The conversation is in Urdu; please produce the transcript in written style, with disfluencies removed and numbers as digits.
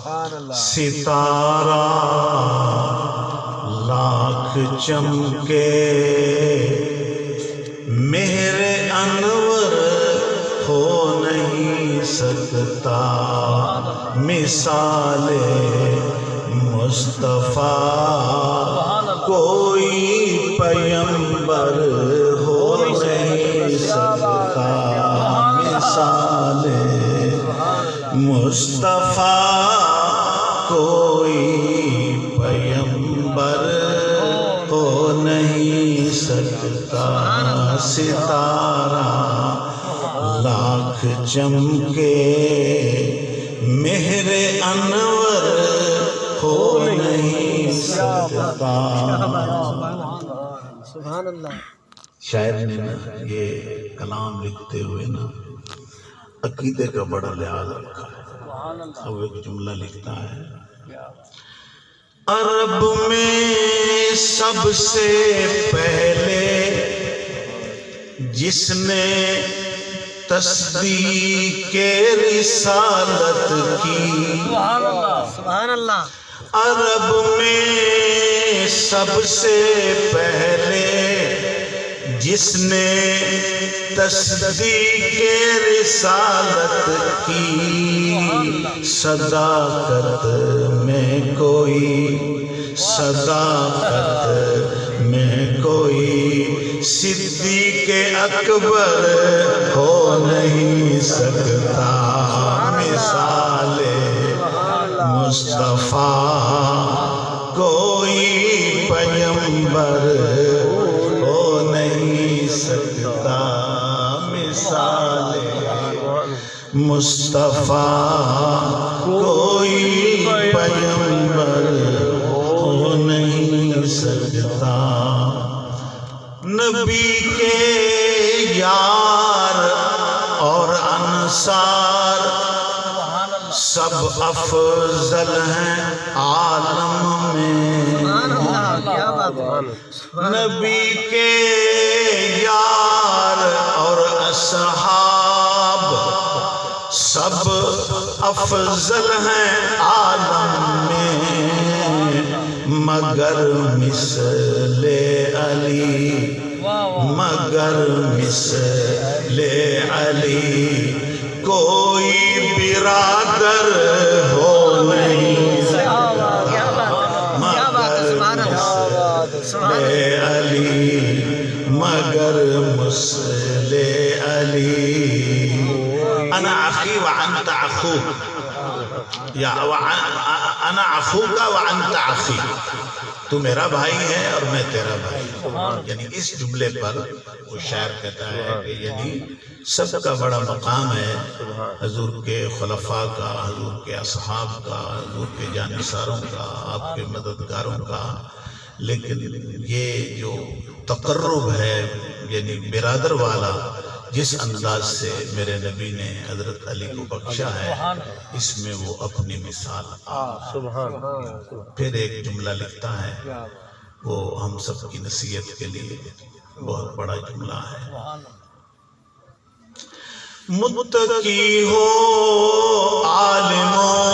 ستارہ لاکھ چمکے مہر انور ہو نہیں سکتا مثال مصطفیٰ کوئی پیمبر ہو نہیں سکتا مثال مصطفیٰ کوئی پیمبر ہو نہیں سکتا ستارہ لاکھ چمکے مہر انور ہو نہیں سکتا۔ سبحان اللہ۔ شاعر نے یہ کلام لکھتے ہوئے عقیدے کا بڑا لحاظ رکھا ہے۔ اب ایک جملہ لکھتا ہے، عرب میں سب سے پہلے جس نے تصدیق رسالت کی، سبحان اللہ۔ عرب میں سب سے پہلے جس نے تصدیق رسالت کی، صداقت میں کوئی صداقت میں کوئی صدیق اکبر ہو نہیں سکتا مثال مصطفیٰ کوئی پیمبر ہو نہیں سکتا مثال مصطفیٰ کوئی پیمبر ہو نہیں سکتا۔ نبی کے یار اور انصار سب افضل ہیں عالم میں، نبی کے یار اور اصحاب سب افضل ہیں عالم میں، مگر مثل علی مگر مثل علی کوئی برادر ہو نہیں سکتا، مگر مثل علی مگر مثل علی، انا اخی وانت اخوک یا انا اخوک وانت اخی، تو میرا بھائی ہے اور میں تیرا بھائی ہوں۔ یعنی اس جملے پر وہ شاعر کہتا ہے کہ یعنی سب کا بڑا مقام ہے، حضور کے خلفاء کا، حضور کے اصحاب کا، حضور کے جانثاروں کا، آپ کے مددگاروں کا، لیکن یہ جو تقرب ہے یعنی برادر والا جس انداز سے میرے نبی نے حضرت علی کو بخشا ہے، اس میں وہ اپنی مثال پھر ایک جملہ لکھتا ہے، وہ ہم سب کی نصیحت کے لیے بہت بڑا جملہ ہے، متقی ہو عالموں